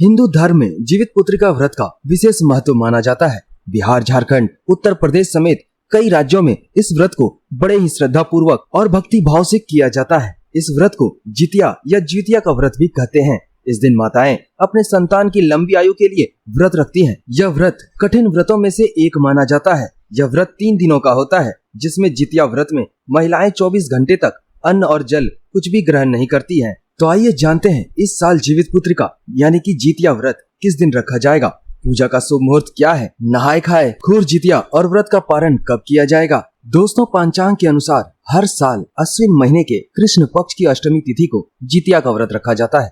हिंदू धर्म में जीवितपुत्रिका व्रत का विशेष महत्व माना जाता है। बिहार, झारखंड, उत्तर प्रदेश समेत कई राज्यों में इस व्रत को बड़े ही श्रद्धा पूर्वक और भक्ति भाव से किया जाता है। इस व्रत को जितिया या ज्यूतिया का व्रत भी कहते हैं। इस दिन माताएं अपने संतान की लंबी आयु के लिए व्रत रखती हैं। यह व्रत कठिन व्रतों में से एक माना जाता है। यह व्रत 3 दिनों का होता है, जिसमें जितिया व्रत में महिलाएं 24 घंटे तक अन्न और जल कुछ भी ग्रहण नहीं करती हैं। तो आइए जानते हैं इस साल जीवितपुत्रिका यानी कि जितिया व्रत किस दिन रखा जाएगा, पूजा का शुभ मुहूर्त क्या है, नहाए खाए, खूर जितिया और व्रत का पारण कब किया जाएगा। दोस्तों, पंचांग के अनुसार हर साल अश्विन महीने के कृष्ण पक्ष की अष्टमी तिथि को जितिया का व्रत रखा जाता है।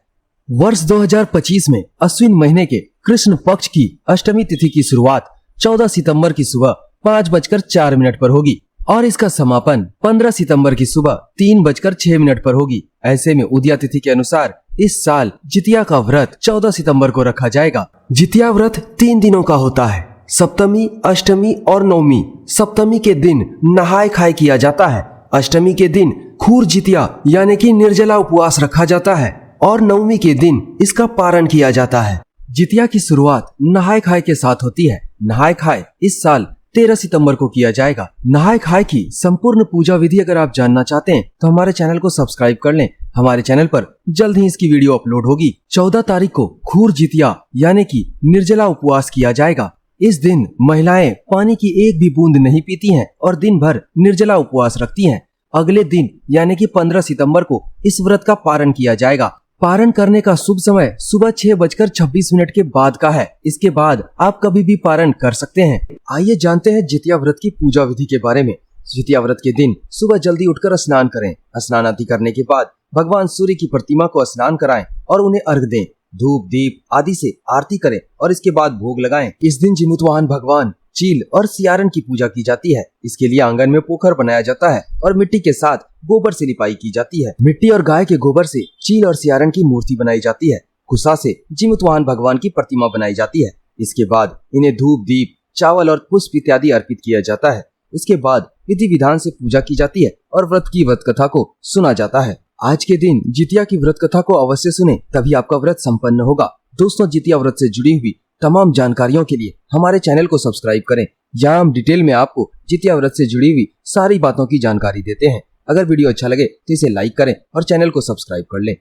वर्ष 2025 में अश्विन महीने के कृष्ण पक्ष की अष्टमी तिथि की शुरुआत 14 सितंबर की सुबह 5:04 पर होगी और इसका समापन 15 सितंबर की सुबह 3:06 पर होगी। ऐसे में उदया तिथि के अनुसार इस साल जितिया का व्रत 14 सितंबर को रखा जाएगा। जितिया व्रत 3 दिनों का होता है, सप्तमी, अष्टमी और नवमी। सप्तमी के दिन नहाए खाए किया जाता है। अष्टमी के दिन खूर जितिया यानी कि निर्जला उपवास रखा जाता है और नवमी के दिन इसका पारण किया जाता है। जितिया की शुरुआत नहाए खाए के साथ होती है। नहाए खाए इस साल 13 सितंबर को किया जाएगा। नहाए खाए की संपूर्ण पूजा विधि अगर आप जानना चाहते हैं तो हमारे चैनल को सब्सक्राइब कर लें। हमारे चैनल पर जल्द ही इसकी वीडियो अपलोड होगी। 14 तारीख को खूर जितिया यानी कि निर्जला उपवास किया जाएगा। इस दिन महिलाएं पानी की एक भी बूंद नहीं पीती हैं और दिन भर निर्जला उपवास रखती हैं। अगले दिन यानी कि 15 सितंबर को इस व्रत का पारण किया जाएगा। पारण करने का शुभ समय सुबह 6:26 के बाद का है। इसके बाद आप कभी भी पारण कर सकते हैं। आइए जानते हैं जितिया व्रत की पूजा विधि के बारे में। जितिया व्रत के दिन सुबह जल्दी उठकर स्नान करें। स्नान आदि करने के बाद भगवान सूर्य की प्रतिमा को स्नान कराएं और उन्हें अर्घ दें। धूप, दीप आदि से आरती करें और इसके बाद भोग लगाएं। इस दिन जिमुतवाहन भगवान चील और सियारन की पूजा की जाती है। इसके लिए आंगन में पोखर बनाया जाता है और मिट्टी के साथ गोबर से लिपाई की जाती है। मिट्टी और गाय के गोबर से चील और सियारन की मूर्ति बनाई जाती है। कुसा से जिमुतवाहन भगवान की प्रतिमा बनाई जाती है। इसके बाद इन्हें धूप, दीप, चावल और पुष्प इत्यादि अर्पित किया जाता है। इसके बाद विधि विधान से पूजा की जाती है और व्रत की व्रत कथा को सुना जाता है। आज के दिन जितिया की व्रत कथा को अवश्य सुने, तभी आपका व्रत संपन्न होगा। दोस्तों, जितिया व्रत से जुड़ी हुई तमाम जानकारियों के लिए हमारे चैनल को सब्सक्राइब करें। यहाँ हम डिटेल में आपको जितिया व्रत से जुड़ी हुई सारी बातों की जानकारी देते हैं। अगर वीडियो अच्छा लगे तो इसे लाइक करें और चैनल को सब्सक्राइब कर लें।